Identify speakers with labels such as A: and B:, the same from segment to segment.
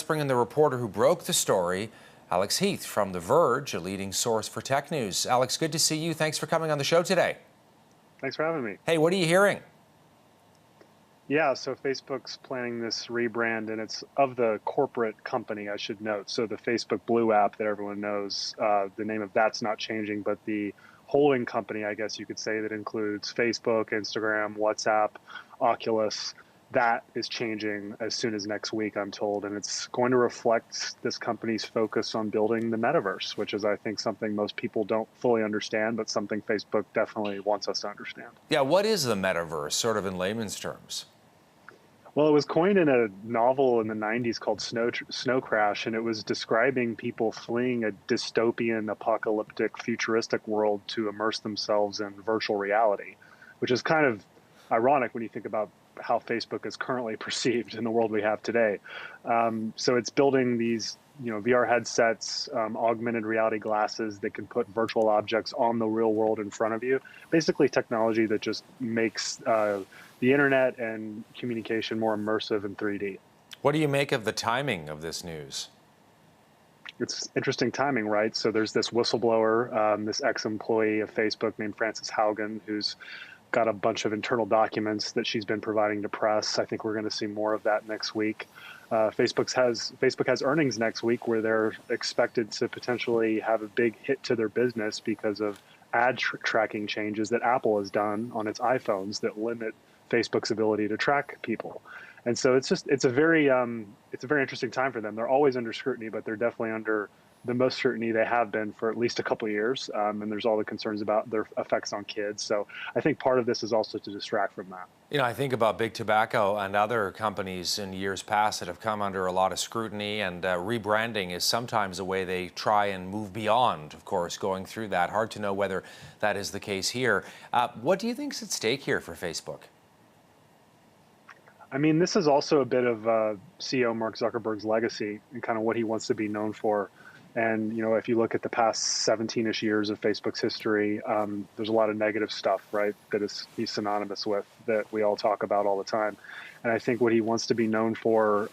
A: bring in the reporter who broke the story, Alex Heath from The Verge, a leading source for tech news. Alex, good to see you. Thanks for coming on the show today.
B: Thanks for having me.
A: Hey, what are you hearing?
B: Yeah, so Facebook's planning this rebrand, and it's of the corporate company, I should note. So the Facebook Blue app that everyone knows, the name of that's not changing, but the holding company, I guess you could say, that includes Facebook, Instagram, WhatsApp, Oculus, that is changing as soon as next week, I'm told. And it's going to reflect this company's focus on building the Metaverse, which is, I think, something most people don't fully understand, but something Facebook definitely wants us to understand.
A: Yeah, what is the Metaverse, sort of in layman's terms?
B: Well, it was coined in a novel in the 90s called Snow Crash, and it was describing people fleeing a dystopian, apocalyptic, futuristic world to immerse themselves in virtual reality, which is kind of ironic when you think about how Facebook is currently perceived in the world we have today. So it's building these VR headsets, augmented reality glasses that can put virtual objects on the real world in front of you. Basically technology that just makes the internet and communication more immersive in 3D.
A: What do you make of the timing of this news?
B: It's interesting timing, right? So there's this whistleblower, this ex-employee of Facebook named Frances Haugen, who's got a bunch of internal documents that she's been providing to press. I think we're going to see more of that next week. Facebook has earnings next week where they're expected to potentially have a big hit to their business because of ad tracking changes that Apple has done on its iPhones that limit Facebook's ability to track people. And so it's a very interesting time for them. They're always under scrutiny, but they're definitely under the most scrutiny they have been for at least a couple of years. And there's all the concerns about their effects on kids. So I think part of this is also to distract from that.
A: You know, I think about Big Tobacco and other companies in years past that have come under a lot of scrutiny, and rebranding is sometimes a way they try and move beyond, of course, going through that. Hard to know whether that is the case here. What do you think is at stake here for Facebook?
B: I mean, this is also a bit of CEO Mark Zuckerberg's legacy and kind of what he wants to be known for. And, if you look at the past 17-ish years of Facebook's history, there's a lot of negative stuff, right, that he's synonymous with, that we all talk about all the time. And I think what he wants to be known for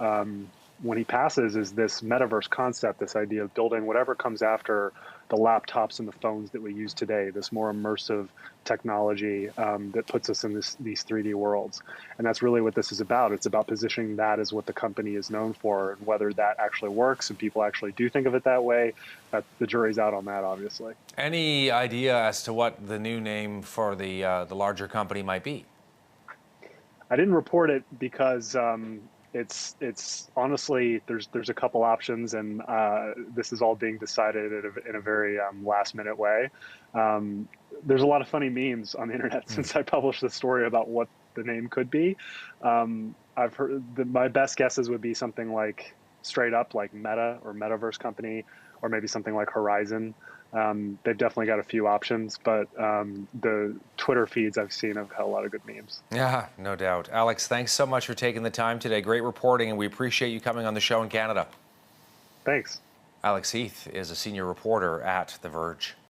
B: when he passes is this Metaverse concept, this idea of building whatever comes after the laptops and the phones that we use today, this more immersive technology that puts us in these 3D worlds. And that's really what this is about. It's about positioning that as what the company is known for, and whether that actually works and people actually do think of it that way, the jury's out on that, obviously.
A: Any idea as to what the new name for the larger company might be?
B: I didn't report it because it's honestly, there's a couple options, and this is all being decided in a very last minute way. There's a lot of funny memes on the internet since I published the story about what the name could be. I've heard my best guesses would be something like straight up like Meta or Metaverse company, or maybe something like Horizon. They've definitely got a few options, but the Twitter feeds I've seen have had a lot of good memes.
A: Yeah, no doubt. Alex, thanks so much for taking the time today. Great reporting, and we appreciate you coming on the show in Canada.
B: Thanks.
A: Alex Heath is a senior reporter at The Verge.